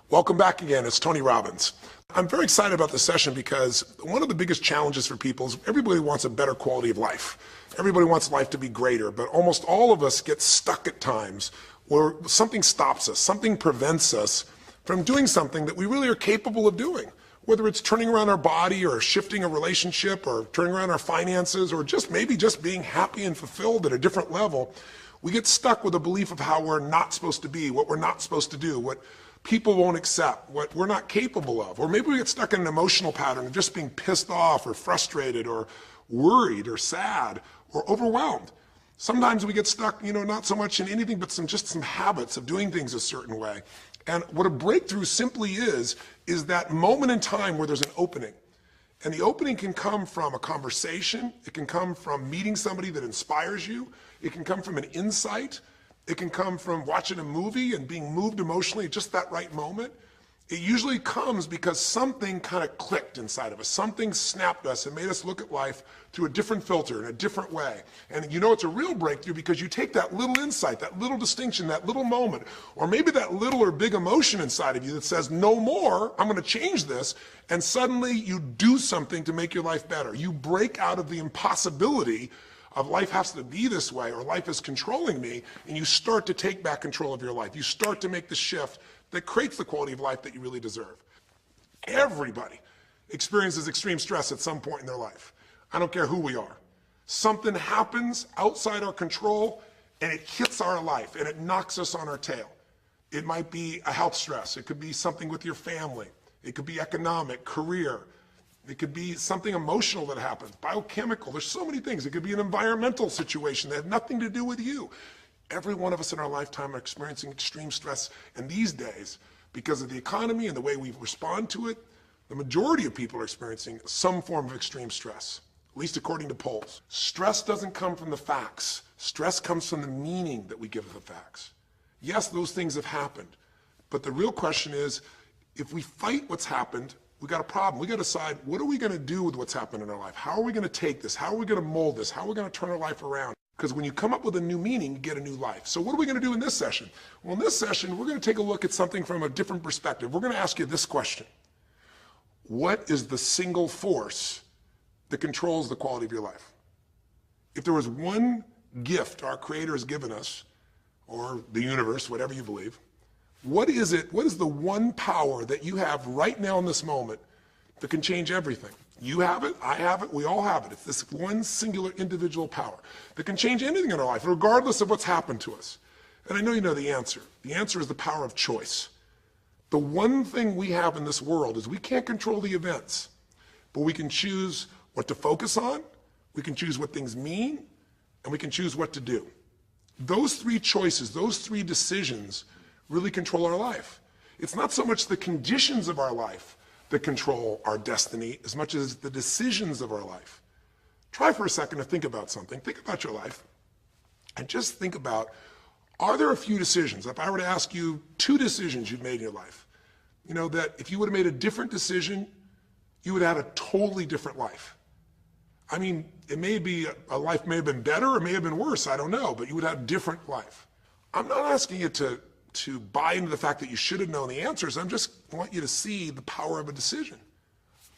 Welcome back again. It's Tony Robbins. I'm very excited about this session because one of the biggest challenges for people is everybody wants a better quality of life. Everybody wants life to be greater, but almost all of us get stuck at times where something stops us, something prevents us from doing something that we really are capable of doing. Whether it's turning around our body or shifting a relationship or turning around our finances or maybe just being happy and fulfilled at a different level, we get stuck with a belief of how we're not supposed to be, what we're not supposed to do, what people won't accept, what we're not capable of. Or maybe we get stuck in an emotional pattern of just being pissed off or frustrated or worried or sad or overwhelmed. Sometimes we get stuck, not so much in anything but some habits of doing things a certain way. And what a breakthrough simply is that moment in time where there's an opening. And the opening can come from a conversation, it can come from meeting somebody that inspires you, it can come from an insight, it can come from watching a movie and being moved emotionally at just that right moment. It usually comes because something kind of clicked inside of us. Something snapped us and made us look at life through a different filter, in a different way. And it's a real breakthrough because you take that little insight, that little distinction, that little moment, or maybe that little or big emotion inside of you that says, no more, I'm going to change this. And suddenly you do something to make your life better. You break out of the impossibility of life has to be this way or life is controlling me, and you start to take back control of your life. You start to make the shift that creates the quality of life that you really deserve. Everybody experiences extreme stress at some point in their life. I don't care who we are. Something happens outside our control and it hits our life and it knocks us on our tail. It might be a health stress. It could be something with your family. It could be economic, career. It could be something emotional that happens, biochemical. There's so many things. It could be an environmental situation that had nothing to do with you. Every one of us in our lifetime are experiencing extreme stress, and these days, because of the economy and the way we respond to it, the majority of people are experiencing some form of extreme stress, at least according to polls. Stress doesn't come from the facts. Stress comes from the meaning that we give the facts. Yes, those things have happened, but the real question is, if we fight what's happened, we got a problem. We got to decide, what are we going to do with what's happened in our life? How are we going to take this? How are we going to mold this? How are we going to turn our life around? Because when you come up with a new meaning, you get a new life. So what are we going to do in this session? Well, in this session, we're going to take a look at something from a different perspective. We're going to ask you this question. What is the single force that controls the quality of your life? If there was one gift our Creator has given us, or the universe, whatever you believe, what is it? What is the one power that you have right now in this moment that can change everything? You have it, I have it, we all have it. It's this one singular individual power that can change anything in our life, regardless of what's happened to us. And I know you know the answer. The answer is the power of choice. The one thing we have in this world is we can't control the events, but we can choose what to focus on, we can choose what things mean, and we can choose what to do. Those three choices, those three decisions really control our life. It's not so much the conditions of our life that control our destiny as much as the decisions of our life. Try for a second to think about something. Think about your life and just think about, are there a few decisions? If I were to ask you 2 decisions you've made in your life, that if you would have made a different decision, you would have had a totally different life. I mean, it may be, a life may have been better or may have been worse, I don't know, but you would have a different life. I'm not asking you to buy into the fact that you should have known the answers. I just want you to see the power of a decision.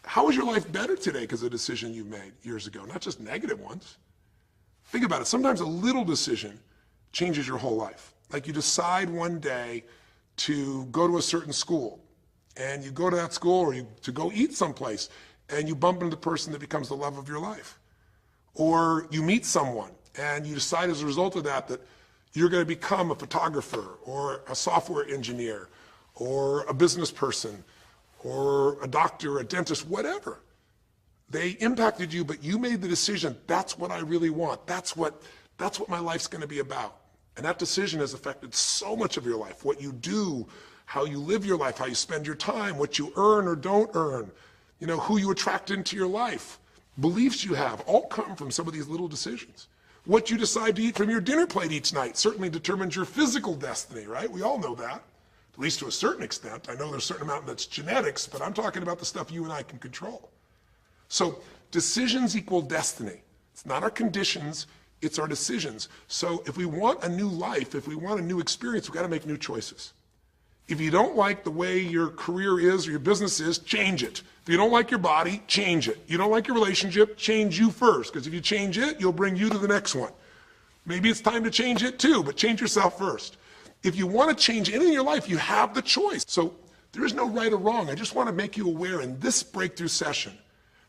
How is your life better today because of a decision you made years ago, not just negative ones? Think about it. Sometimes a little decision changes your whole life. Like you decide one day to go to a certain school, and you go to that school or to go eat someplace, and you bump into the person that becomes the love of your life. Or you meet someone, and you decide as a result of that you're going to become a photographer or a software engineer or a business person or a doctor, a dentist, whatever. They impacted you, but you made the decision, that's what I really want. That's what my life's going to be about. And that decision has affected so much of your life. What you do, how you live your life, how you spend your time, what you earn or don't earn, who you attract into your life, beliefs you have, all come from some of these little decisions. What you decide to eat from your dinner plate each night certainly determines your physical destiny, right? We all know that, at least to a certain extent. I know there's a certain amount that's genetics, but I'm talking about the stuff you and I can control. So decisions equal destiny. It's not our conditions, it's our decisions. So if we want a new life, if we want a new experience, we've got to make new choices. If you don't like the way your career is or your business is, change it. If you don't like your body, change it. You don't like your relationship, change you first, because if you change it, you'll bring you to the next one. Maybe it's time to change it too, but change yourself first. If you want to change anything in your life, you have the choice. So there is no right or wrong. I just want to make you aware in this breakthrough session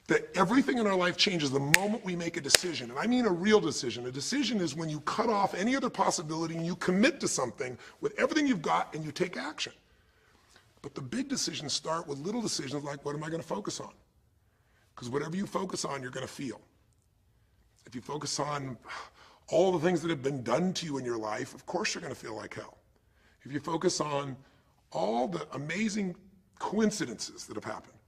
that everything in our life changes the moment we make a decision. And I mean a real decision. A decision is when you cut off any other possibility and you commit to something with everything you've got and you take action. But the big decisions start with little decisions like, what am I going to focus on? Because whatever you focus on, you're going to feel. If you focus on all the things that have been done to you in your life, of course you're going to feel like hell. If you focus on all the amazing coincidences that have happened,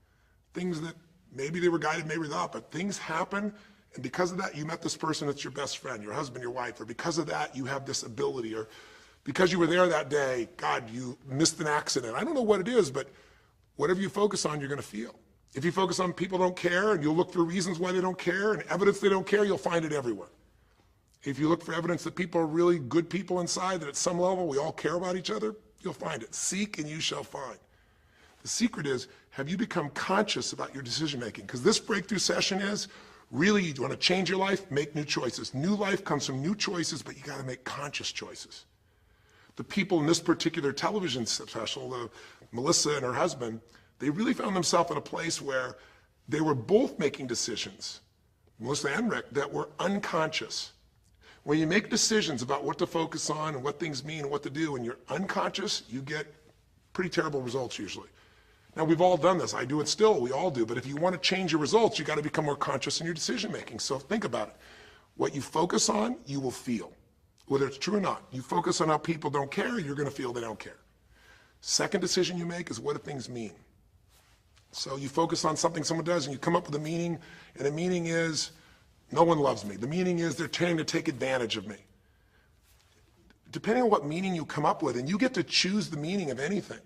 things that maybe they were guided, maybe not, but things happen, and because of that, you met this person that's your best friend, your husband, your wife, or because of that, you have this ability, or because you were there that day, God, you missed an accident. I don't know what it is, but whatever you focus on, you're going to feel. If you focus on people don't care, and you'll look for reasons why they don't care, and evidence they don't care, you'll find it everywhere. If you look for evidence that people are really good people inside, that at some level we all care about each other, you'll find it. Seek and you shall find. The secret is, have you become conscious about your decision making? Because this breakthrough session is, really, you want to change your life, make new choices. New life comes from new choices, but you got to make conscious choices. The people in this particular television special, Melissa and her husband, they really found themselves in a place where they were both making decisions, Melissa and Rick, that were unconscious. When you make decisions about what to focus on and what things mean and what to do, and you're unconscious, you get pretty terrible results usually. Now, we've all done this. I do it still. We all do. But if you want to change your results, you got to become more conscious in your decision making. So think about it. What you focus on, you will feel. Whether it's true or not. You focus on how people don't care, you're going to feel they don't care. Second decision you make is, what do things mean? So you focus on something someone does and you come up with a meaning, and the meaning is, no one loves me. The meaning is they're trying to take advantage of me. Depending on what meaning you come up with, and you get to choose the meaning of anything.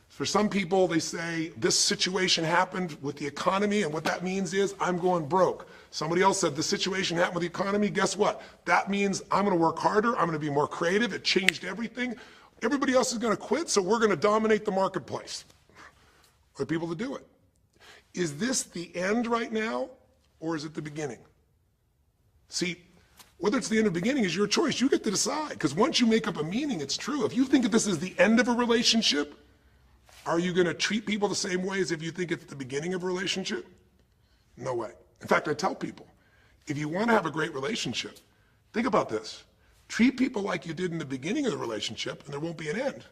For some people, they say, this situation happened with the economy, and what that means is, I'm going broke. Somebody else said, the situation happened with the economy, guess what? That means I'm going to work harder, I'm going to be more creative, it changed everything. Everybody else is going to quit, so we're going to dominate the marketplace. For people to do it. Is this the end right now, or is it the beginning? See, whether it's the end or beginning is your choice. You get to decide, because once you make up a meaning, it's true. If you think that this is the end of a relationship, are you going to treat people the same way as if you think it's the beginning of a relationship? No way. In fact, I tell people, if you want to have a great relationship, think about this. Treat people like you did in the beginning of the relationship, and there won't be an end.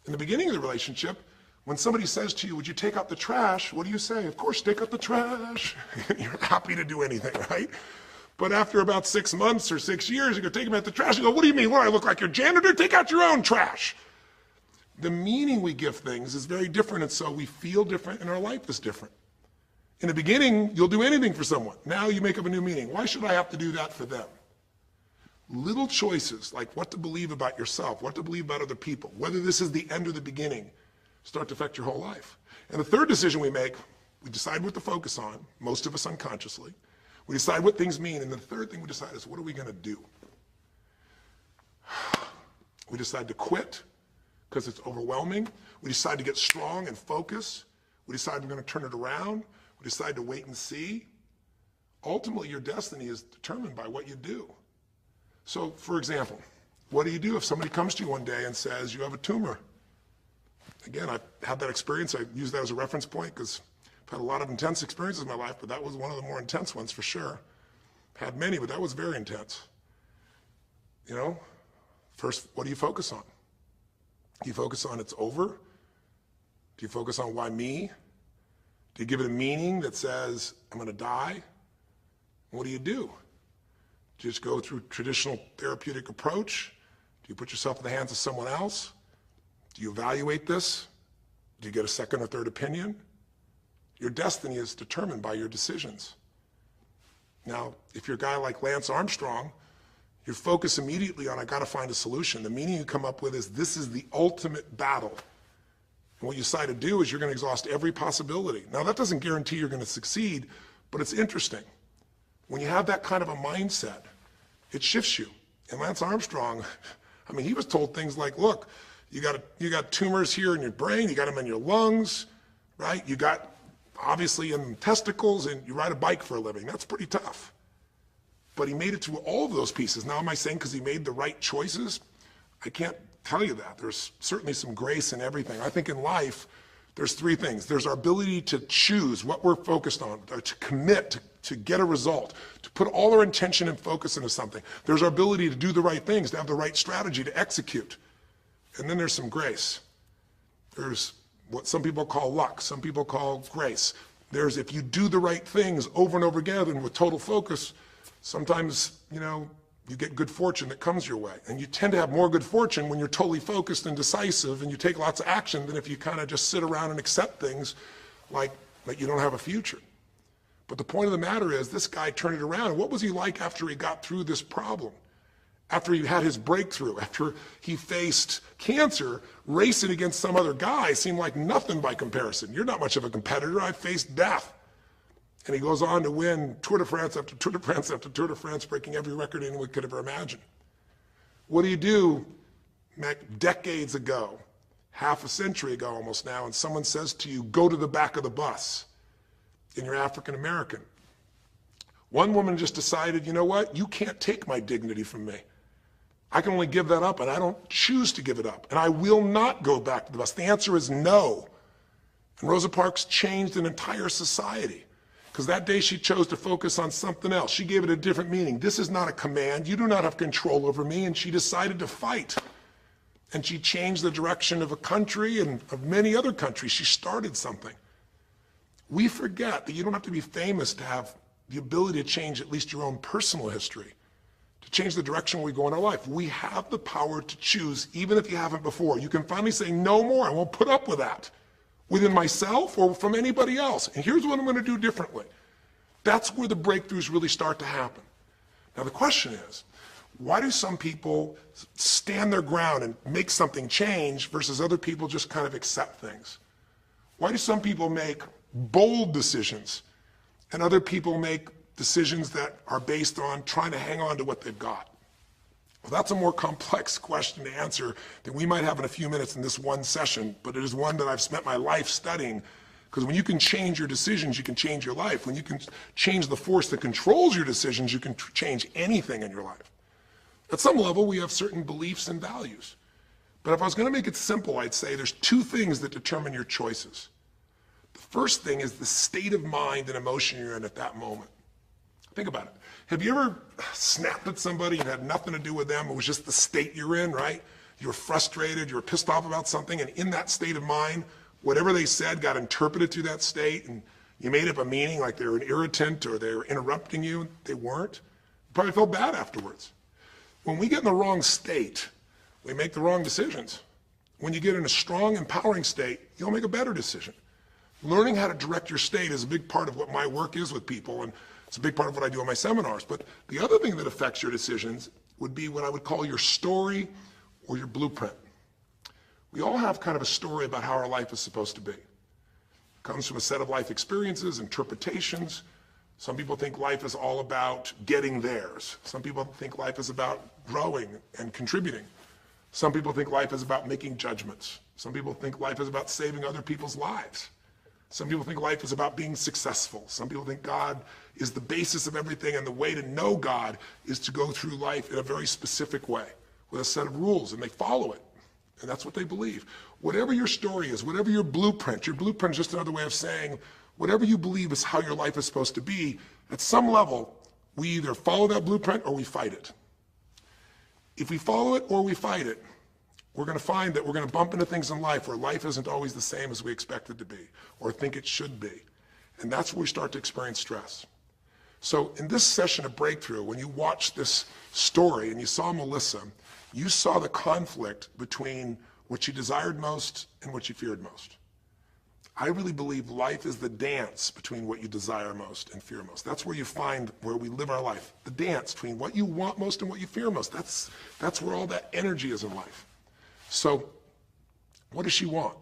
In the beginning of the relationship, when somebody says to you, would you take out the trash? What do you say? Of course, take out the trash. You're happy to do anything, right? But after about 6 months or 6 years, you go take them out the trash. You go, what do you mean? What, I look like your janitor? Take out your own trash. The meaning we give things is very different, and so we feel different, and our life is different. In the beginning, you'll do anything for someone. Now you make up a new meaning. Why should I have to do that for them? Little choices, like what to believe about yourself, what to believe about other people, whether this is the end or the beginning, start to affect your whole life. And the third decision we make, we decide what to focus on, most of us unconsciously. We decide what things mean, and the third thing we decide is, what are we going to do? We decide to quit because it's overwhelming. We decide to get strong and focus. We decide we're going to turn it around. We decide to wait and see. Ultimately, your destiny is determined by what you do. So, for example, what do you do if somebody comes to you one day and says, you have a tumor? Again, I've had that experience. I use that as a reference point because I've had a lot of intense experiences in my life, but that was one of the more intense ones for sure. Had many, but that was very intense. You know, first, what do you focus on? Do you focus on it's over? Do you focus on why me? Do you give it a meaning that says, I'm going to die? What do? Do you just go through traditional therapeutic approach? Do you put yourself in the hands of someone else? Do you evaluate this? Do you get a second or third opinion? Your destiny is determined by your decisions. Now, if you're a guy like Lance Armstrong, you focus immediately on, I got to find a solution. The meaning you come up with is, this is the ultimate battle. And what you decide to do is you're going to exhaust every possibility. Now, that doesn't guarantee you're going to succeed, but it's interesting. When you have that kind of a mindset, it shifts you. And Lance Armstrong, I mean, he was told things like, look, You got tumors here in your brain, you got them in your lungs, right? You got obviously in testicles, and you ride a bike for a living. That's pretty tough. But he made it through all of those pieces. Now, am I saying because he made the right choices? I can't tell you that. There's certainly some grace in everything. I think in life, there's three things. There's our ability to choose what we're focused on, to commit, to get a result, to put all our intention and focus into something. There's our ability to do the right things, to have the right strategy, to execute. And then there's some grace. There's what some people call luck, some people call grace. There's if you do the right things over and over again and with total focus, sometimes, you get good fortune that comes your way. And you tend to have more good fortune when you're totally focused and decisive and you take lots of action than if you kind of just sit around and accept things like you don't have a future. But the point of the matter is this guy turned it around. What was he like after he got through this problem? After he had his breakthrough, after he faced cancer, racing against some other guy seemed like nothing by comparison. You're not much of a competitor. I faced death. And he goes on to win Tour de France after Tour de France after Tour de France, breaking every record anyone could ever imagine. What do you do decades ago, half a century ago almost now, and someone says to you, go to the back of the bus, and you're African American? One woman just decided, you know what? You can't take my dignity from me. I can only give that up, and I don't choose to give it up. And I will not go back to the bus. The answer is no. And Rosa Parks changed an entire society because that day she chose to focus on something else. She gave it a different meaning. This is not a command. You do not have control over me. And she decided to fight. And she changed the direction of a country and of many other countries. She started something. We forget that you don't have to be famous to have the ability to change at least your own personal history, to change the direction we go in our life. We have the power to choose, even if you haven't before. You can finally say, no more, I won't put up with that, within myself or from anybody else. And here's what I'm going to do differently. That's where the breakthroughs really start to happen. Now the question is, why do some people stand their ground and make something change versus other people just kind of accept things? Why do some people make bold decisions and other people make decisions that are based on trying to hang on to what they've got? Well, that's a more complex question to answer than we might have in a few minutes in this one session, but it is one that I've spent my life studying, because when you can change your decisions, you can change your life. When you can change the force that controls your decisions, you can change anything in your life. At some level, we have certain beliefs and values. But if I was going to make it simple, I'd say there's two things that determine your choices. The first thing is the state of mind and emotion you're in at that moment. Think about it. Have you ever snapped at somebody and had nothing to do with them? It was just the state you're in, right? You were frustrated, you were pissed off about something, and in that state of mind, whatever they said got interpreted through that state, and you made up a meaning like they were an irritant or they were interrupting you. They weren't. You probably felt bad afterwards. When we get in the wrong state, we make the wrong decisions. When you get in a strong, empowering state, you'll make a better decision. Learning how to direct your state is a big part of what my work is with people, and it's a big part of what I do in my seminars. But the other thing that affects your decisions would be what I would call your story or your blueprint. We all have kind of a story about how our life is supposed to be. It comes from a set of life experiences, interpretations. Some people think life is all about getting theirs. Some people think life is about growing and contributing. Some people think life is about making judgments. Some people think life is about saving other people's lives. Some people think life is about being successful. Some people think God is the basis of everything, and the way to know God is to go through life in a very specific way with a set of rules, and they follow it. And that's what they believe. Whatever your story is, whatever your blueprint is just another way of saying whatever you believe is how your life is supposed to be, at some level, we either follow that blueprint or we fight it. If we follow it or we fight it, we're going to find that we're going to bump into things in life where life isn't always the same as we expect it to be or think it should be. And that's where we start to experience stress. So in this session of Breakthrough, when you watched this story and you saw Melissa, you saw the conflict between what she desired most and what she feared most. I really believe life is the dance between what you desire most and fear most. That's where you find where we live our life, the dance between what you want most and what you fear most. That's where all that energy is in life. So what does she want?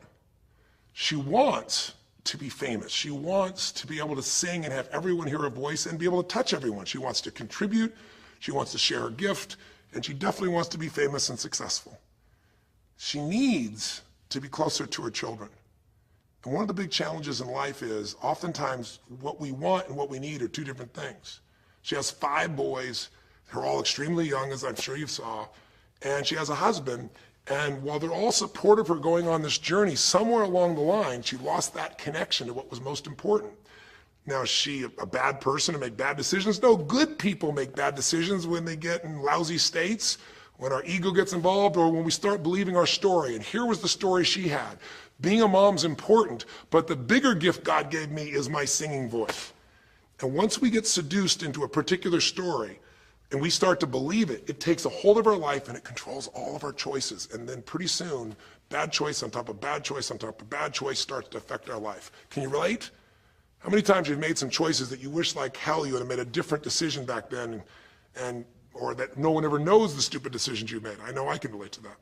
She wants to be famous. She wants to be able to sing and have everyone hear her voice and be able to touch everyone. She wants to contribute. She wants to share her gift. And she definitely wants to be famous and successful. She needs to be closer to her children. And one of the big challenges in life is oftentimes what we want and what we need are two different things. She has 5 boys. They're all extremely young, as I'm sure you saw. And she has a husband. And while they're all supportive of her going on this journey, somewhere along the line, she lost that connection to what was most important. Now, is she a bad person to make bad decisions? No, good people make bad decisions when they get in lousy states, when our ego gets involved, or when we start believing our story. And here was the story she had. Being a mom's important, but the bigger gift God gave me is my singing voice. And once we get seduced into a particular story and we start to believe it, it takes a hold of our life and it controls all of our choices. And then pretty soon, bad choice on top of bad choice on top of bad choice starts to affect our life. Can you relate? How many times you've made some choices that you wish like hell you would have made a different decision back then, or that no one ever knows the stupid decisions you made? I know I can relate to that.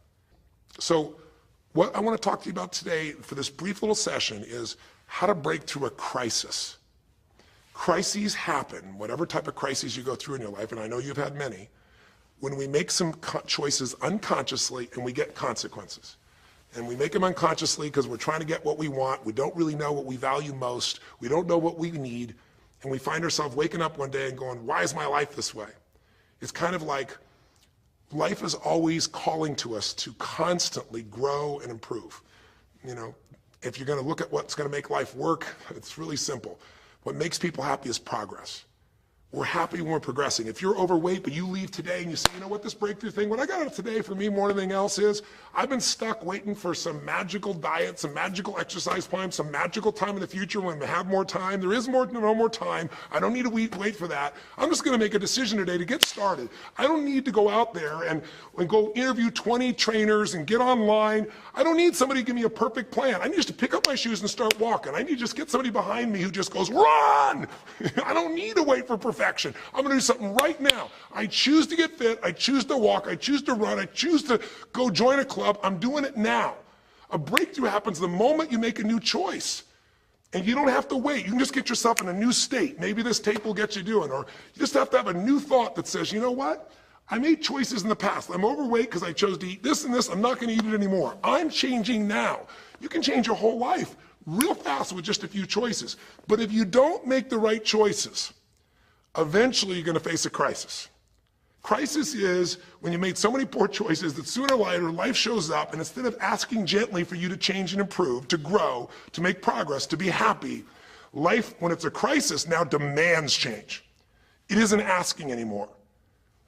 So what I want to talk to you about today for this brief little session is how to break through a crisis. Crises happen, whatever type of crises you go through in your life, and I know you've had many, when we make some choices unconsciously and we get consequences. And we make them unconsciously because we're trying to get what we want. We don't really know what we value most. We don't know what we need. And we find ourselves waking up one day and going, why is my life this way? It's kind of like life is always calling to us to constantly grow and improve. You know, if you're going to look at what's going to make life work, it's really simple. What makes people happy is progress. We're happy when we're progressing. If you're overweight, but you leave today and you say, you know what, this breakthrough thing, what I got out of today for me more than anything else is, I've been stuck waiting for some magical diet, some magical exercise plan, some magical time in the future when we have more time. There is no more time. I don't need to wait for that. I'm just going to make a decision today to get started. I don't need to go out there and go interview 20 trainers and get online. I don't need somebody to give me a perfect plan. I need just to pick up my shoes and start walking. I need to just get somebody behind me who just goes, run! I don't need to wait for perfection. I'm going to do something right now. I choose to get fit. I choose to walk. I choose to run. I choose to go join a club. I'm doing it now. A breakthrough happens the moment you make a new choice. And you don't have to wait. You can just get yourself in a new state. Maybe this tape will get you doing. Or you just have to have a new thought that says, you know what? I made choices in the past. I'm overweight because I chose to eat this and this. I'm not going to eat it anymore. I'm changing now. You can change your whole life real fast with just a few choices. But if you don't make the right choices, eventually you're going to face a crisis. Crisis is when you made so many poor choices that sooner or later life shows up, and instead of asking gently for you to change and improve, to grow, to make progress, to be happy, life, when it's a crisis, now demands change. It isn't asking anymore.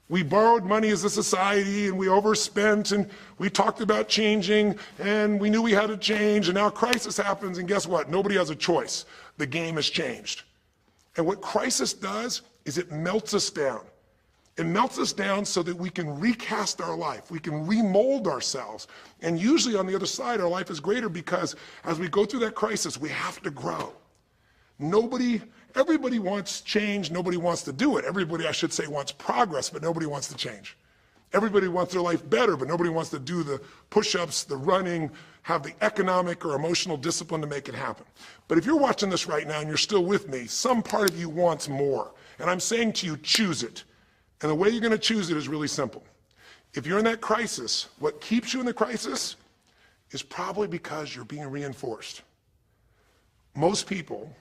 We borrowed money as a society and we overspent and we talked about changing and we knew we had to change, and now crisis happens and guess what? Nobody has a choice. The game has changed. And what crisis does is it melts us down. It melts us down so that we can recast our life. We can remold ourselves. And usually on the other side, our life is greater because as we go through that crisis, we have to grow. Everybody wants change. Nobody wants to do it. Everybody, I should say, wants progress, but nobody wants to change. Everybody wants their life better, but nobody wants to do the push-ups, the running, have the economic or emotional discipline to make it happen. But if you're watching this right now and you're still with me, some part of you wants more. And I'm saying to you, choose it. And the way you're going to choose it is really simple. If you're in that crisis, what keeps you in the crisis is probably because you're being reinforced. Most people,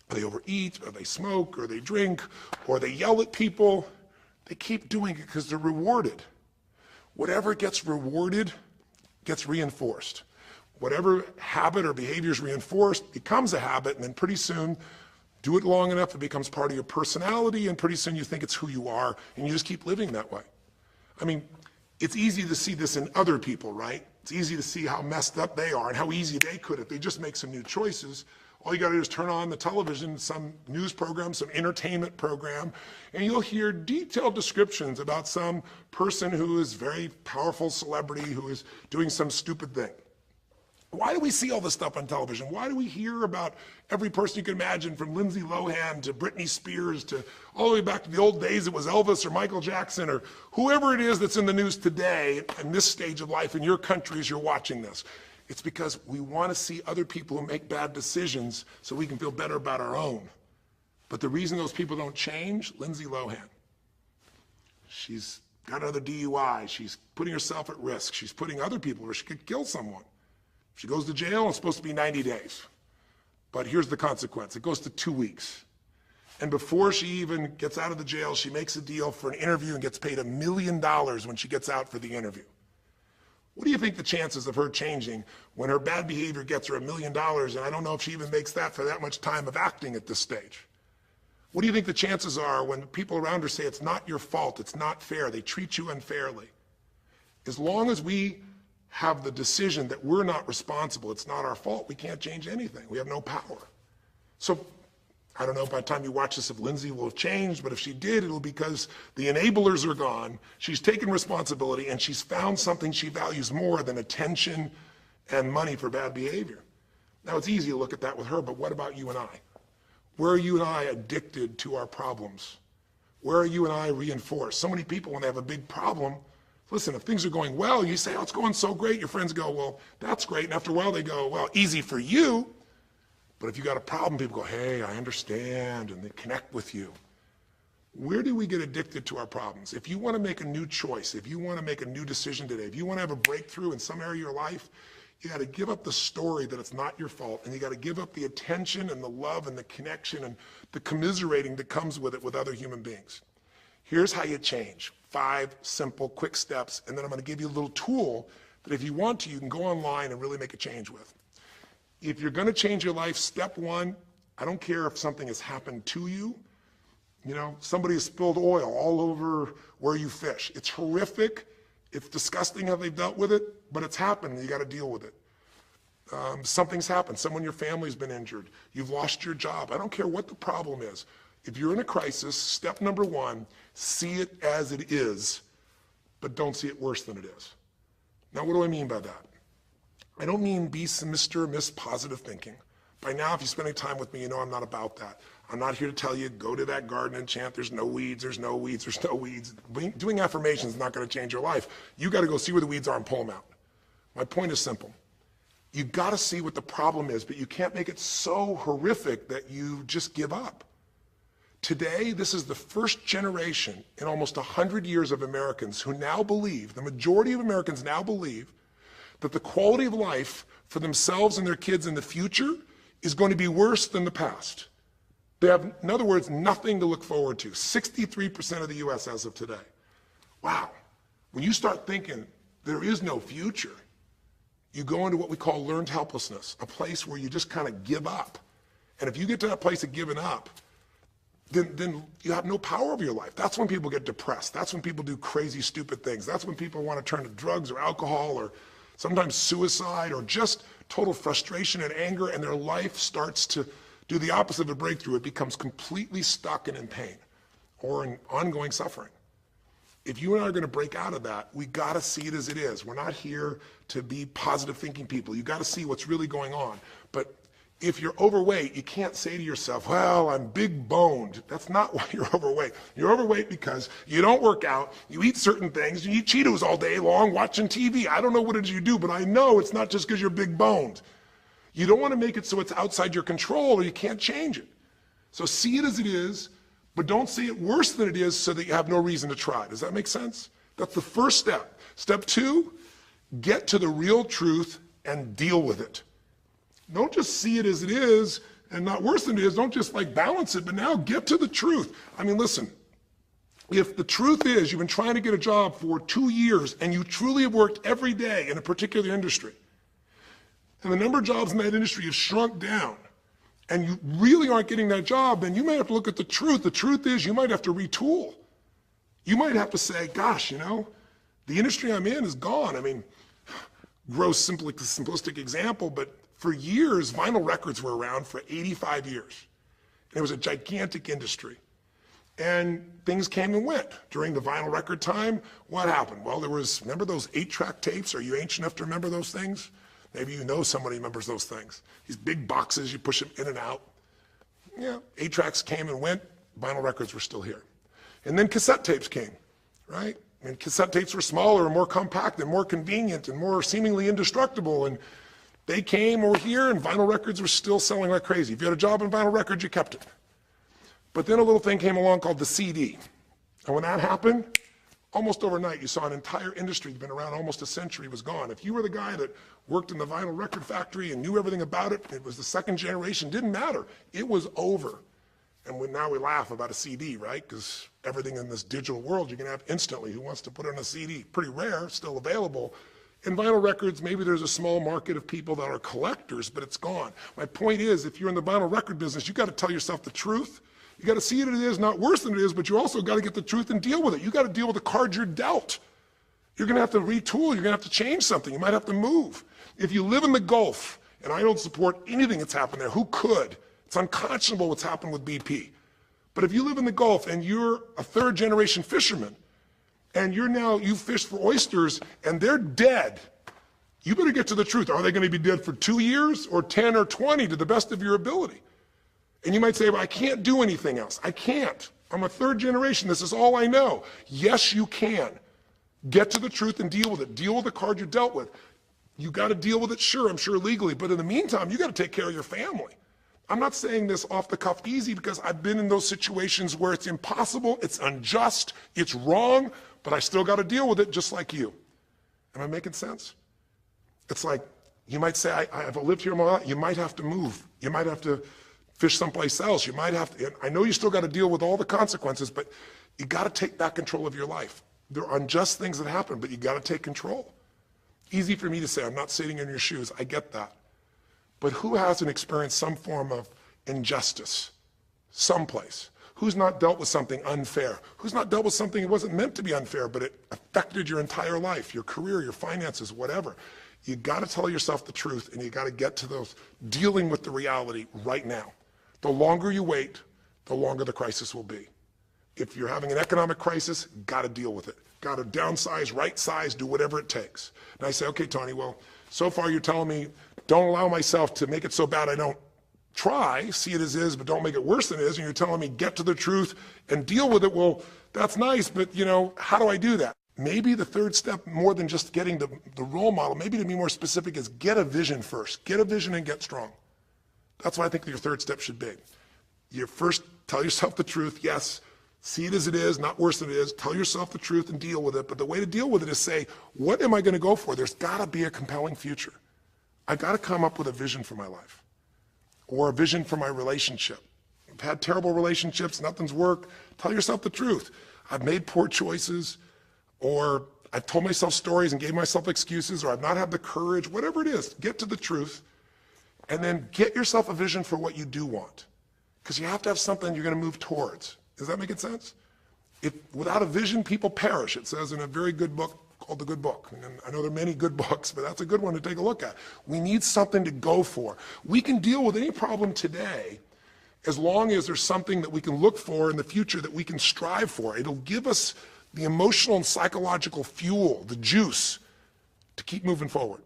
they overeat, or they smoke, or they drink, or they yell at people. They keep doing it because they're rewarded. Whatever gets rewarded gets reinforced. Whatever habit or behavior is reinforced becomes a habit, and then pretty soon, do it long enough, it becomes part of your personality, and pretty soon you think it's who you are, and you just keep living that way. I mean, it's easy to see this in other people, right? It's easy to see how messed up they are and how easy they could if they just make some new choices. All you got to do is turn on the television, some news program, some entertainment program, and you'll hear detailed descriptions about some person who is a very powerful celebrity who is doing some stupid thing. Why do we see all this stuff on television? Why do we hear about every person you can imagine, from Lindsay Lohan to Britney Spears to all the way back to the old days it was Elvis or Michael Jackson or whoever it is that's in the news today in this stage of life in your country as you're watching this? It's because we want to see other people who make bad decisions so we can feel better about our own. But the reason those people don't change, Lindsay Lohan. She's got another DUI. She's putting herself at risk. She's putting other people where she could kill someone. If she goes to jail, it's supposed to be 90 days. But here's the consequence. It goes to 2 weeks. And before she even gets out of the jail, she makes a deal for an interview and gets paid $1 million when she gets out for the interview. What do you think the chances of her changing when her bad behavior gets her $1 million, and I don't know if she even makes that for that much time of acting at this stage? What do you think the chances are when people around her say it's not your fault, it's not fair, they treat you unfairly? As long as we have the decision that we're not responsible, it's not our fault, we can't change anything. We have no power. So I don't know by the time you watch this if Lindsay will have changed, but if she did, it'll be because the enablers are gone, she's taken responsibility, and she's found something she values more than attention and money for bad behavior. Now, it's easy to look at that with her, but what about you and I? Where are you and I addicted to our problems? Where are you and I reinforced? So many people, when they have a big problem, listen, if things are going well, you say, oh, it's going so great. Your friends go, well, that's great. And after a while, they go, well, easy for you. But if you got a problem, people go, hey, I understand, and they connect with you. Where do we get addicted to our problems? If you want to make a new choice, if you want to make a new decision today, if you want to have a breakthrough in some area of your life, you got to give up the story that it's not your fault, and you got to give up the attention and the love and the connection and the commiserating that comes with it with other human beings. Here's how you change. 5 simple, quick steps, and then I'm going to give you a little tool that if you want to, you can go online and really make a change with. If you're going to change your life, step 1, I don't care if something has happened to you. You know, somebody has spilled oil all over where you fish. It's horrific. It's disgusting how they've dealt with it, but it's happened and you got to deal with it. Something's happened. Someone in your family's been injured. You've lost your job. I don't care what the problem is. If you're in a crisis, step number 1, see it as it is, but don't see it worse than it is. Now, what do I mean by that? I don't mean be Mr. or Miss Positive Thinking. By now, if you spend any time with me, you know I'm not about that. I'm not here to tell you, go to that garden and chant, there's no weeds, there's no weeds, there's no weeds. Doing affirmations is not going to change your life. You got to go see where the weeds are and pull them out. My point is simple. You got to see what the problem is, but you can't make it so horrific that you just give up. Today, this is the first generation in almost 100 years of Americans who now believe, the majority of Americans now believe, that the quality of life for themselves and their kids in the future is going to be worse than the past. They have, in other words, nothing to look forward to. 63% of the US as of today. Wow. When you start thinking there is no future, you go into what we call learned helplessness, a place where you just kind of give up. And if you get to that place of giving up, then you have no power over your life. That's when people get depressed. That's when people do crazy, stupid things. That's when people want to turn to drugs or alcohol or sometimes suicide or just total frustration and anger, and their life starts to do the opposite of a breakthrough. It becomes completely stuck and in pain or in ongoing suffering. If you and I are going to break out of that, we got to see it as it is. We're not here to be positive thinking people. You got to see what's really going on. But if you're overweight, you can't say to yourself, well, I'm big boned. That's not why you're overweight. You're overweight because you don't work out, you eat certain things, you eat Cheetos all day long watching TV. I don't know what it is you do, but I know it's not just because you're big boned. You don't want to make it so it's outside your control or you can't change it. So see it as it is, but don't see it worse than it is so that you have no reason to try. Does that make sense? That's the first step. Step 2, get to the real truth and deal with it. Don't just see it as it is and not worse than it is. Don't just like balance it, but now get to the truth. I mean, listen, if the truth is you've been trying to get a job for 2 years and you truly have worked every day in a particular industry, and the number of jobs in that industry has shrunk down, and you really aren't getting that job, then you may have to look at the truth. The truth is you might have to retool. You might have to say, gosh, you know, the industry I'm in is gone. I mean, gross, simplistic example, but for years, vinyl records were around for 85 years. And it was a gigantic industry. And things came and went. During the vinyl record time, what happened? Well, there was, remember those 8-track tapes? Are you ancient enough to remember those things? Maybe you know somebody remembers those things. These big boxes, you push them in and out. Yeah, 8-tracks came and went, vinyl records were still here. And then cassette tapes came, right? And cassette tapes were smaller and more compact and more convenient and more seemingly indestructible. And they came over here and vinyl records were still selling like crazy. If you had a job in vinyl records, you kept it. But then a little thing came along called the CD. And when that happened, Almost overnight, you saw an entire industry that's been around almost a century was gone. If you were the guy that worked in the vinyl record factory and knew everything about it, it was the second generation, didn't matter. It was over. And now we laugh about a CD, right? Because everything in this digital world you can have instantly. Who wants to put it on a CD? Pretty rare, still available. In vinyl records, maybe there's a small market of people that are collectors, but it's gone. My point is, if you're in the vinyl record business, you got to tell yourself the truth. You got to see it as it is, not worse than it is, but you also got to get the truth and deal with it. You got to deal with the cards you're dealt. You're going to have to retool. You're going to have to change something. You might have to move. If you live in the Gulf, and I don't support anything that's happened there, who could? It's unconscionable what's happened with BP. But if you live in the Gulf and you're a third generation fisherman, and you fish for oysters and they're dead, you better get to the truth. Are they going to be dead for 2 years or 10 or 20 to the best of your ability? And you might say, well, I can't do anything else. I can't. I'm a third generation. This is all I know. Yes, you can. Get to the truth and deal with it. Deal with the card you're dealt with. You got to deal with it, sure, I'm sure legally. But in the meantime, you got to take care of your family. I'm not saying this off the cuff easy because I've been in those situations where it's impossible, it's unjust, it's wrong, but I still got to deal with it just like you. Am I making sense? It's like, you might say, I've lived here my life. You might have to move. You might have to fish someplace else. You might have to, I know you still got to deal with all the consequences, but you got to take back control of your life. There are unjust things that happen, but you got to take control. Easy for me to say, I'm not sitting in your shoes. I get that. But who hasn't experienced some form of injustice someplace? Who's not dealt with something unfair? Who's not dealt with something that wasn't meant to be unfair, but it affected your entire life, your career, your finances, whatever? You got to tell yourself the truth, and you got to get to those dealing with the reality right now. The longer you wait, the longer the crisis will be. If you're having an economic crisis, got to deal with it. Got to downsize, right size, do whatever it takes. And I say, okay, Tony, well, so far you're telling me don't allow myself to make it so bad I don't try, see it as is, but don't make it worse than it is. And you're telling me get to the truth and deal with it. Well, that's nice, but how do I do that? Maybe the third step, more than just getting the role model, maybe to be more specific, is get a vision first. Get a vision and get strong. That's what I think your third step should be. You first tell yourself the truth. Yes, see it as it is, not worse than it is. Tell yourself the truth and deal with it. But the way to deal with it is say, what am I going to go for? There's got to be a compelling future. I've got to come up with a vision for my life or a vision for my relationship. I've had terrible relationships, nothing's worked. Tell yourself the truth. I've made poor choices, or I've told myself stories and gave myself excuses, or I've not had the courage, whatever it is. Get to the truth. And then get yourself a vision for what you do want. Because you have to have something you're going to move towards. Does that make sense? Without a vision, people perish. It says in a very good book called The Good Book. And I know there are many good books, but that's a good one to take a look at. We need something to go for. We can deal with any problem today as long as there's something that we can look for in the future that we can strive for. It'll give us the emotional and psychological fuel, the juice, to keep moving forward.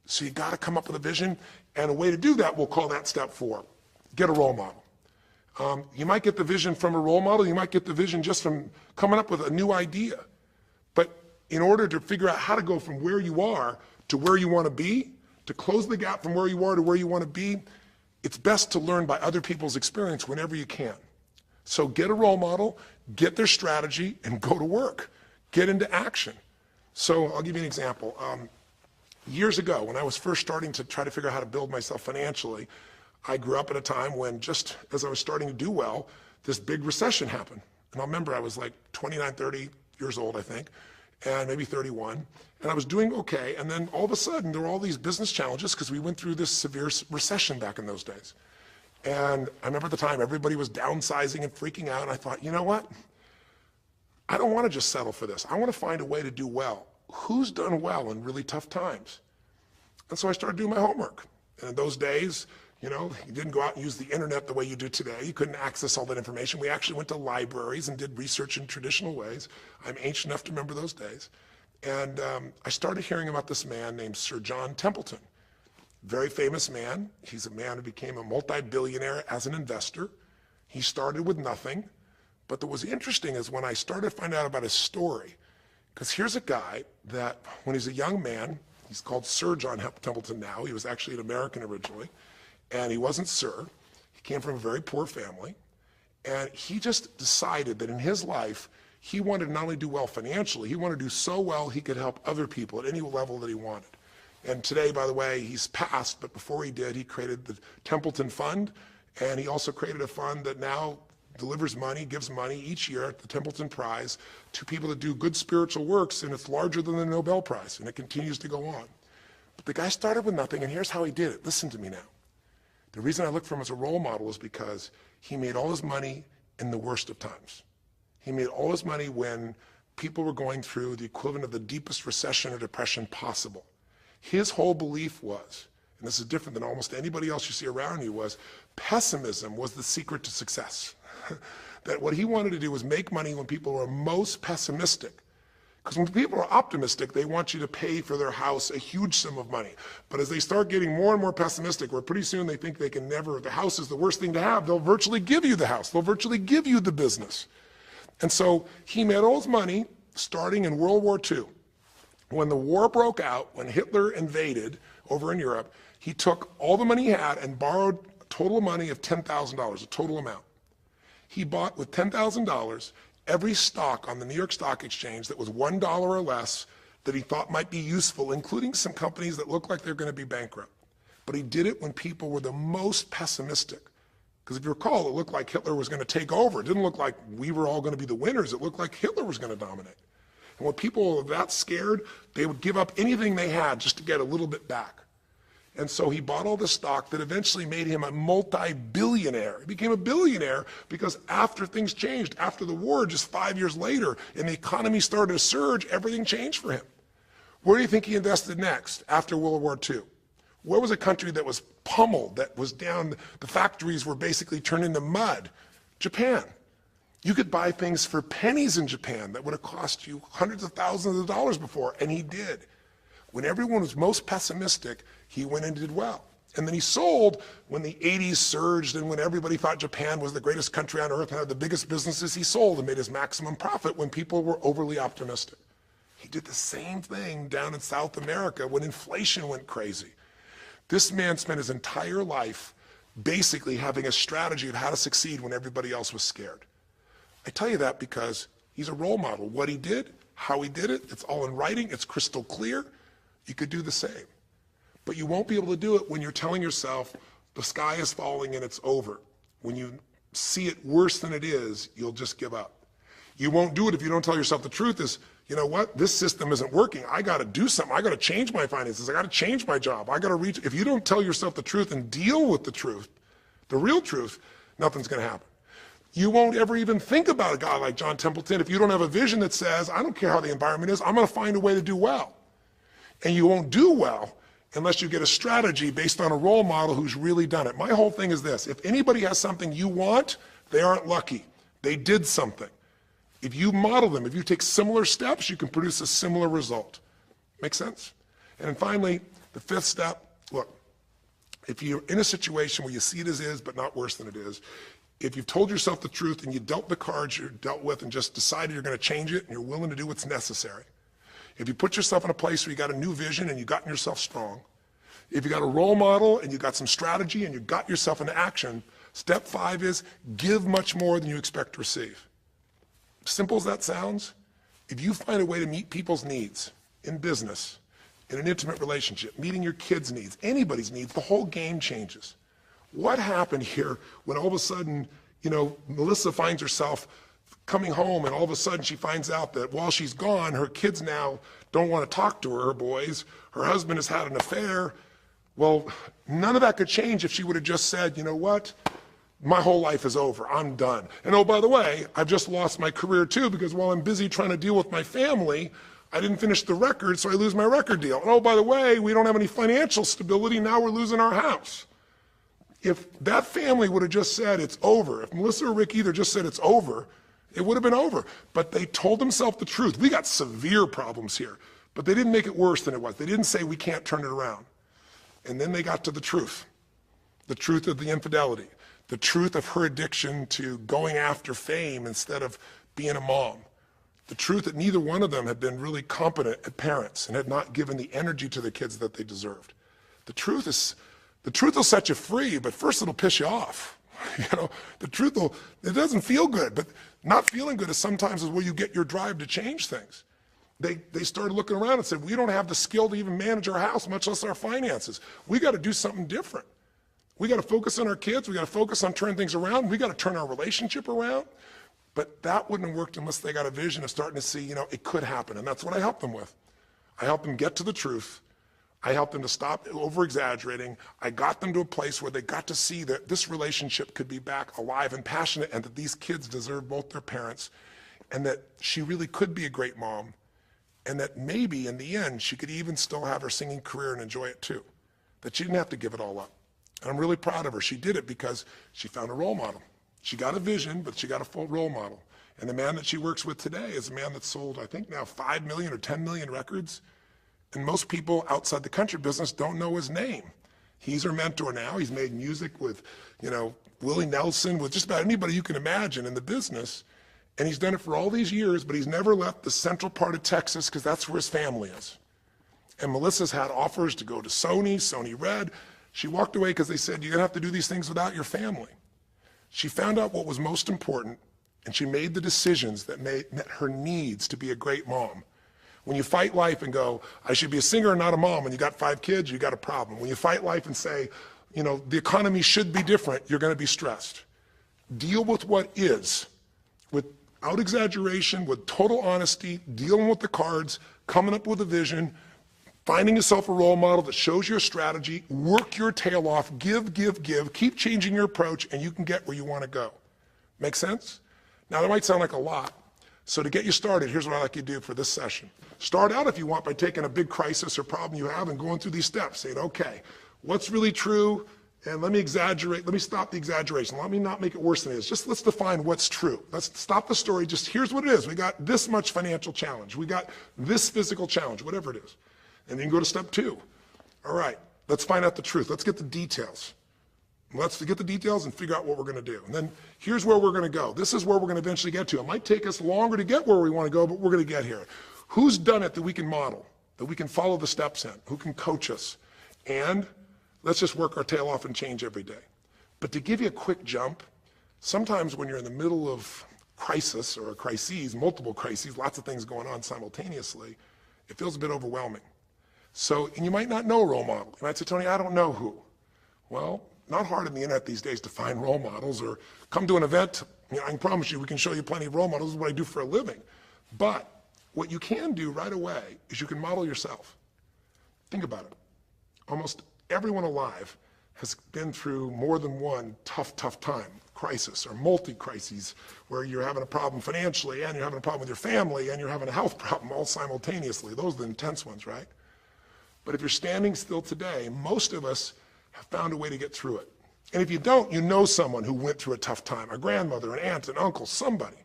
So you got to come up with a vision, and a way to do that, we'll call that step 4. Get a role model. You might get the vision from a role model. You might get the vision just from coming up with a new idea. But in order to figure out how to go from where you are to where you want to be, to close the gap from where you are to where you want to be, it's best to learn by other people's experience whenever you can. So get a role model, get their strategy, and go to work. Get into action. So I'll give you an example. Years ago, when I was first starting to try to figure out how to build myself financially, I grew up at a time when, just as I was starting to do well, this big recession happened. And I'll remember I was like 29, 30 years old, I think, and maybe 31. And I was doing okay. And then all of a sudden, there were all these business challenges because we went through this severe recession back in those days. And I remember at the time, everybody was downsizing and freaking out. And I thought, you know what? I don't want to just settle for this. I want to find a way to do well. Who's done well in really tough times? And so I started doing my homework. And in those days, you didn't go out and use the internet the way you do today. You couldn't access all that information. We actually went to libraries and did research in traditional ways. I'm ancient enough to remember those days. And I started hearing about this man named Sir John Templeton. Very famous man. He's a man who became a multi-billionaire as an investor. He started with nothing. But what was interesting is when I started to find out about his story, because here's a guy that when he's a young man, he's called Sir John Templeton now. He was actually an American originally. And he wasn't Sir. He came from a very poor family. And he just decided that in his life, He wanted to not only do well financially, he wanted to do so well he could help other people at any level that he wanted. And today, by the way, he's passed, but before he did, he created the Templeton Fund, and he also created a fund that now delivers money, gives money each year at the Templeton Prize to people that do good spiritual works, and it's larger than the Nobel Prize, and it continues to go on. But the guy started with nothing, and here's how he did it. Listen to me now. The reason I look for him as a role model is because he made all his money in the worst of times. He made all his money when people were going through the equivalent of the deepest recession or depression possible. His whole belief was, and this is different than almost anybody else you see around you, was pessimism was the secret to success. That what he wanted to do was make money when people were most pessimistic. Because when people are optimistic, they want you to pay for their house a huge sum of money. But as they start getting more and more pessimistic, where pretty soon they think they can never, the house is the worst thing to have, they'll virtually give you the house. They'll virtually give you the business. And so he made all his money starting in World War II. When the war broke out, when Hitler invaded over in Europe, he took all the money he had and borrowed a total money of $10,000, a total amount. He bought with $10,000 every stock on the New York Stock Exchange that was $1 or less that he thought might be useful, including some companies that looked like they're going to be bankrupt. But he did it when people were the most pessimistic. Because if you recall, it looked like Hitler was going to take over. It didn't look like we were all going to be the winners. It looked like Hitler was going to dominate. And when people were that scared, they would give up anything they had just to get a little bit back. And so he bought all this stock that eventually made him a multi-billionaire. He became a billionaire because after things changed, after the war, just 5 years later, and the economy started to surge, everything changed for him. Where do you think he invested next after World War II? Where was a country that was pummeled, that was down, the factories were basically turned into mud? Japan. You could buy things for pennies in Japan that would have cost you hundreds of thousands of dollars before, and he did. When everyone was most pessimistic, he went and did well. And then he sold when the 80s surged and when everybody thought Japan was the greatest country on earth and had the biggest businesses, he sold and made his maximum profit when people were overly optimistic. He did the same thing down in South America when inflation went crazy. This man spent his entire life basically having a strategy of how to succeed when everybody else was scared. I tell you that because he's a role model. What he did, how he did it, it's all in writing, it's crystal clear. You could do the same. But you won't be able to do it when you're telling yourself the sky is falling and it's over. When you see it worse than it is, you'll just give up. You won't do it if you don't tell yourself the truth is, you know what, this system isn't working. I got to do something. I got to change my finances. I got to change my job. I got to reach. If you don't tell yourself the truth and deal with the truth, the real truth, nothing's going to happen. You won't ever even think about a guy like John Templeton if you don't have a vision that says, I don't care how the environment is, I'm going to find a way to do well. And you won't do well unless you get a strategy based on a role model who's really done it. My whole thing is this: if anybody has something you want, they aren't lucky. They did something. If you model them, if you take similar steps, you can produce a similar result. Make sense? And then finally, the fifth step, look, if you're in a situation where you see it as is, but not worse than it is, if you've told yourself the truth and you dealt the cards you're dealt with and just decided you're going to change it and you're willing to do what's necessary, if you put yourself in a place where you got a new vision and you gotten yourself strong, if you got a role model and you got some strategy and you got yourself into action, step 5 is give much more than you expect to receive. Simple as that sounds, if you find a way to meet people's needs in business, in an intimate relationship, meeting your kids' needs, anybody's needs, the whole game changes. What happened here when all of a sudden, you know, Melissa finds herself coming home and all of a sudden she finds out that while she's gone, her kids now don't want to talk to her boys, her husband has had an affair. Well, none of that could change if she would have just said, you know what, my whole life is over, I'm done. And oh, by the way, I've just lost my career too because while I'm busy trying to deal with my family, I didn't finish the record, so I lose my record deal. And oh, by the way, we don't have any financial stability, now we're losing our house. If that family would have just said it's over, if Melissa or Rick either just said it's over, it would have been over. But they told themselves the truth. We got severe problems here, but they didn't make it worse than it was. They didn't say we can't turn it around. And then they got to the truth of the infidelity, the truth of her addiction to going after fame instead of being a mom, the truth that neither one of them had been really competent at parents and had not given the energy to the kids that they deserved. The truth will set you free, but first it'll piss you off. You know, it doesn't feel good, but Not feeling good is sometimes where you get your drive to change things. They started looking around and said, we don't have the skill to even manage our house, much less our finances. We got to do something different. We got to focus on our kids. We got to focus on turning things around. We got to turn our relationship around. But that wouldn't have worked unless they got a vision of starting to see, it could happen. And that's what I helped them with. I helped them get to the truth. I helped them to stop over-exaggerating. I got them to a place where they got to see that this relationship could be back alive and passionate, and that these kids deserve both their parents, and that she really could be a great mom, and that maybe in the end she could even still have her singing career and enjoy it too, that she didn't have to give it all up. And I'm really proud of her. She did it because she found a role model. She got a vision, but she got a full role model. And the man that she works with today is a man that's sold, I think now 5 million or 10 million records. And most people outside the country business don't know his name. He's her mentor now. He's made music with, Willie Nelson, with just about anybody you can imagine in the business. And he's done it for all these years, but he's never left the central part of Texas because that's where his family is. And Melissa's had offers to go to Sony Red. She walked away because they said, you're gonna have to do these things without your family. She found out what was most important, and she made the decisions that met her needs to be a great mom. When you fight life and go, I should be a singer and not a mom, and you got 5 kids, you got a problem. When you fight life and say, the economy should be different, you're gonna be stressed. Deal with what is, without exaggeration, with total honesty, dealing with the cards, coming up with a vision, finding yourself a role model that shows your strategy, work your tail off, give, keep changing your approach, and you can get where you wanna go. Make sense? Now that might sound like a lot. So to get you started, here's what I'd like you to do for this session. Start out, if you want, by taking a big crisis or problem you have and going through these steps, saying, okay, what's really true? And let me stop the exaggeration. Let me not make it worse than it is. Just let's define what's true. Let's stop the story. Just here's what it is. We got this much financial challenge. We got this physical challenge, whatever it is. And then go to step 2. All right, let's find out the truth. Let's get the details. Let's get the details and figure out what we're gonna do. And then here's where we're gonna go. This is where we're gonna eventually get to. It might take us longer to get where we wanna go, but we're gonna get here. Who's done it that we can model, that we can follow the steps in, who can coach us? And let's just work our tail off and change every day. But to give you a quick jump, sometimes when you're in the middle of crisis or crises, multiple crises, lots of things going on simultaneously, it feels a bit overwhelming. So, and you might not know a role model. You might say, Tony, I don't know who. Well, not hard on the internet these days to find role models, or come to an event. I can promise you we can show you plenty of role models. This is what I do for a living. But what you can do right away is you can model yourself. Think about it. Almost everyone alive has been through more than one tough time, crisis or multi-crises, where you're having a problem financially and you're having a problem with your family and you're having a health problem all simultaneously. Those are the intense ones, right? But if you're standing still today, most of us have found a way to get through it. And if you don't, you know someone who went through a tough time, a grandmother, an aunt, an uncle, somebody.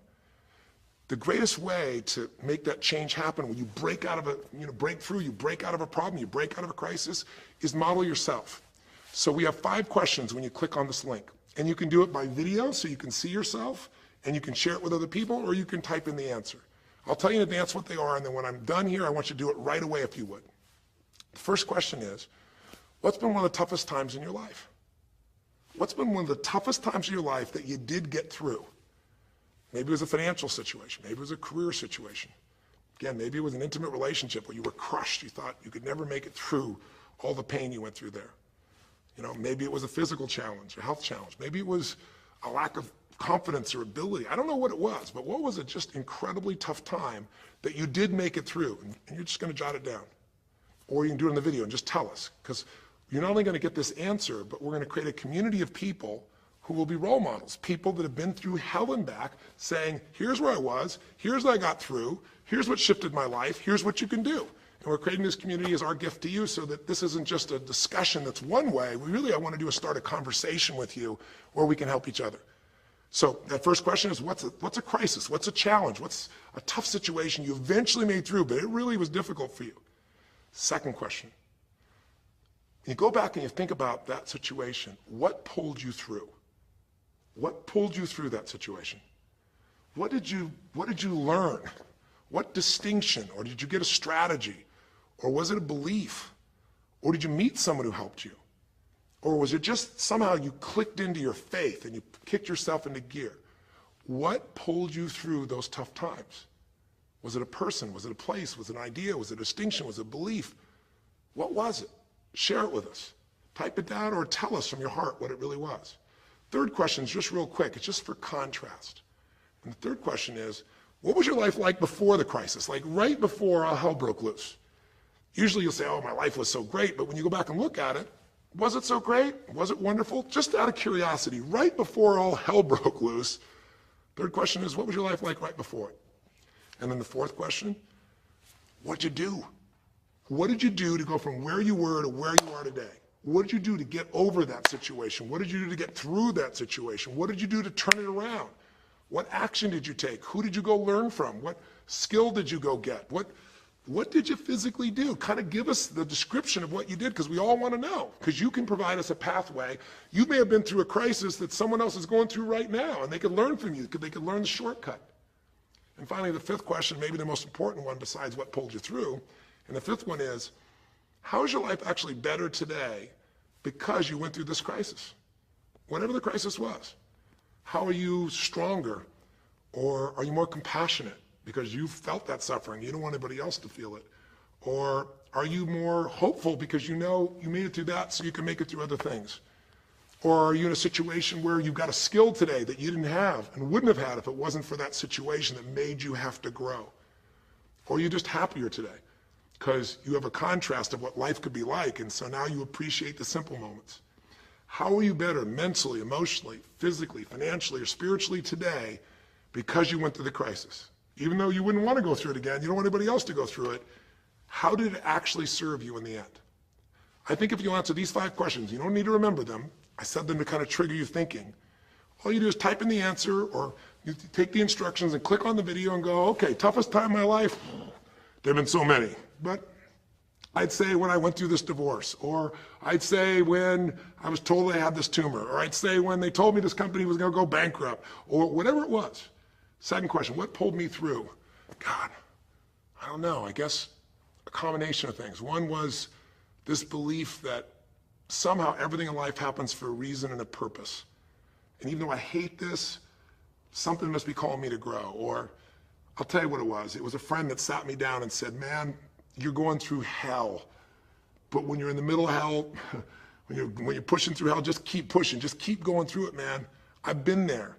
The greatest way to make that change happen, when you break out of break through, you break out of a problem, you break out of a crisis, is model yourself. So we have 5 questions when you click on this link. And you can do it by video so you can see yourself and you can share it with other people, or you can type in the answer. I'll tell you in advance what they are, and then when I'm done here, I want you to do it right away if you would. The first question is, what's been one of the toughest times in your life? What's been one of the toughest times in your life that you did get through? Maybe it was a financial situation. Maybe it was a career situation. Again, maybe it was an intimate relationship where you were crushed. You thought you could never make it through all the pain you went through there. Maybe it was a physical challenge, a health challenge. Maybe it was a lack of confidence or ability. I don't know what it was, but what was a just incredibly tough time that you did make it through? And you're just gonna jot it down. Or you can do it in the video and just tell us, because you're not only gonna get this answer, but we're gonna create a community of people who will be role models, people that have been through hell and back, saying, here's where I was, here's what I got through, here's what shifted my life, here's what you can do. And we're creating this community as our gift to you, so that this isn't just a discussion that's one way. I want to do is start a conversation with you where we can help each other. So that first question is, what's a crisis? What's a challenge? What's a tough situation you eventually made through, but it really was difficult for you? Second question, you go back and you think about that situation. What pulled you through? What pulled you through that situation? What did you learn? What distinction? Or did you get a strategy? Or was it a belief? Or did you meet someone who helped you? Or was it just somehow you clicked into your faith and you kicked yourself into gear? What pulled you through those tough times? Was it a person? Was it a place? Was it an idea? Was it a distinction? Was it a belief? What was it? Share it with us. Type it down or tell us from your heart what it really was. Third question is just real quick. It's just for contrast. And the third question is, what was your life like before the crisis? Like right before all hell broke loose? Usually you'll say, oh, my life was so great. But when you go back and look at it, was it so great? Was it wonderful? Just out of curiosity, right before all hell broke loose, third question is, what was your life like right before it? And then the fourth question, what'd you do? What did you do to go from where you were to where you are today? What did you do to get over that situation? What did you do to get through that situation? What did you do to turn it around? What action did you take? Who did you go learn from? What skill did you go get? What did you physically do? Kind of give us the description of what you did, because we all want to know, because you can provide us a pathway. You may have been through a crisis that someone else is going through right now, and they could learn from you. They could learn the shortcut. And finally, the fifth question, maybe the most important one besides what pulled you through, and the fifth one is, how is your life actually better today because you went through this crisis? Whatever the crisis was. How are you stronger? Or are you more compassionate because you felt that suffering? You don't want anybody else to feel it. Or are you more hopeful because you know you made it through that so you can make it through other things? Or are you in a situation where you've got a skill today that you didn't have and wouldn't have had if it wasn't for that situation that made you have to grow? Or are you just happier today because you have a contrast of what life could be like, and so now you appreciate the simple moments? How are you better mentally, emotionally, physically, financially, or spiritually today because you went through the crisis? Even though you wouldn't want to go through it again, you don't want anybody else to go through it, how did it actually serve you in the end? I think if you answer these 5 questions, you don't need to remember them. I said them to kind of trigger you thinking. All you do is type in the answer, or you take the instructions and click on the video and go, okay, toughest time in my life? There have been so many, but I'd say when I went through this divorce, or I'd say when I was told I had this tumor, or I'd say when they told me this company was going to go bankrupt, or whatever it was. Second question, what pulled me through? God, I don't know. I guess a combination of things. One was this belief that somehow everything in life happens for a reason and a purpose. And even though I hate this, something must be calling me to grow. Or I'll tell you what it was. It was a friend that sat me down and said, man, you're going through hell. But when you're in the middle of hell, when you're pushing through hell, just keep pushing. Just keep going through it, man. I've been there.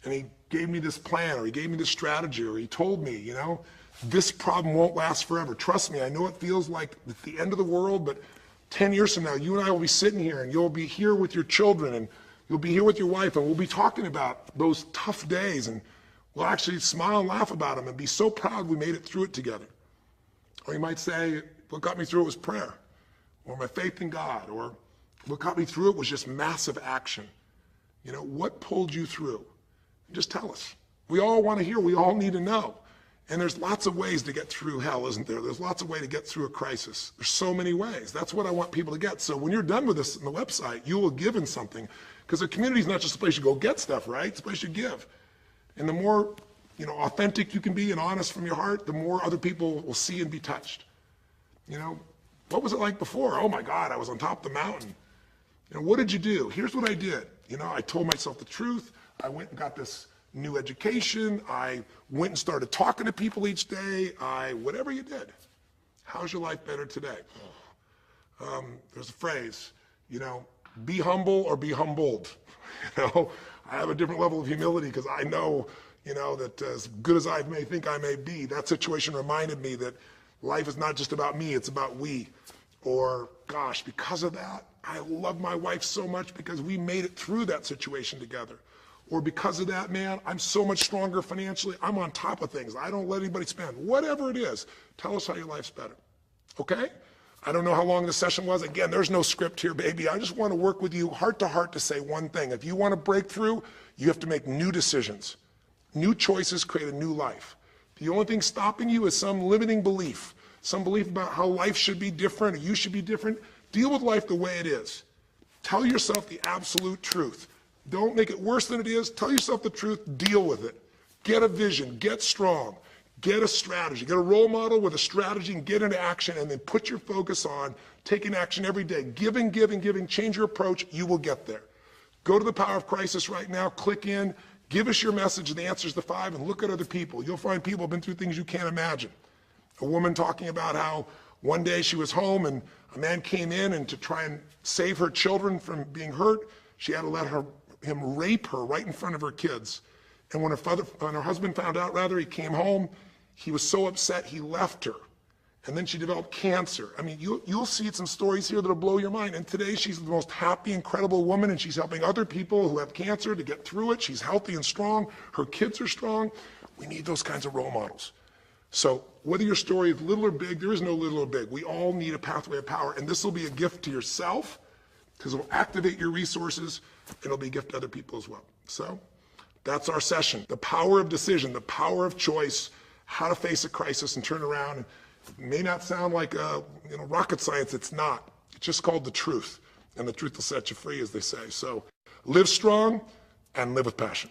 And he gave me this plan, or he gave me this strategy, or he told me, you know, this problem won't last forever. Trust me, I know it feels like it's the end of the world, but 10 years from now, you and I will be sitting here, and you'll be here with your children, and you'll be here with your wife, and we'll be talking about those tough days, and we'll actually smile and laugh about them and be so proud we made it through it together. Or you might say, what got me through it was prayer, or my faith in God, or what got me through it was just massive action. You know, what pulled you through? Just tell us. We all want to hear, we all need to know. And there's lots of ways to get through hell, isn't there? There's lots of ways to get through a crisis. There's so many ways. That's what I want people to get. So when you're done with this on the website, you will give in something. Because a community is not just a place you go get stuff, right? It's a place you give. And the more, you know, authentic you can be and honest from your heart, the more other people will see and be touched. You know, what was it like before? Oh my God, I was on top of the mountain. You know, what did you do? Here's what I did. You know, I told myself the truth. I went and got this new education. I went and started talking to people each day. Whatever you did. How's your life better today? There's a phrase, you know, be humble or be humbled. You know, I have a different level of humility because I know, you know, that as good as I may think I may be, that situation reminded me that life is not just about me, it's about we. Or, gosh, because of that, I love my wife so much because we made it through that situation together. Or because of that, man, I'm so much stronger financially. I'm on top of things. I don't let anybody spend. Whatever it is, tell us how your life's better. Okay? I don't know how long the session was. Again, there's no script here, baby. I just want to work with you heart to heart to say one thing. If you want to break through, you have to make new decisions. New choices create a new life. The only thing stopping you is some limiting belief. Some belief about how life should be different or you should be different. Deal with life the way it is. Tell yourself the absolute truth. Don't make it worse than it is. Tell yourself the truth. Deal with it. Get a vision. Get strong. Get a strategy. Get a role model with a strategy and get into action, and then put your focus on taking action every day. Giving, giving, giving. Change your approach. You will get there. Go to the Power of Crisis right now. Click in. Give us your message and the answers to 5 and look at other people. You'll find people have been through things you can't imagine. A woman talking about how one day she was home and a man came in, and to try and save her children from being hurt, she had to let him rape her right in front of her kids. And when her husband found out, he came home, he was so upset he left her. And then she developed cancer. I mean, you'll see some stories here that'll blow your mind. And today she's the most happy, incredible woman, and she's helping other people who have cancer to get through it. She's healthy and strong. Her kids are strong. We need those kinds of role models. So whether your story is little or big, there is no little or big. We all need a pathway of power. And this will be a gift to yourself because it will activate your resources. It'll be a gift to other people as well. So that's our session. The power of decision, the power of choice, how to face a crisis and turn around. It may not sound like rocket science. It's not. It's just called the truth. And the truth will set you free, as they say. So live strong and live with passion.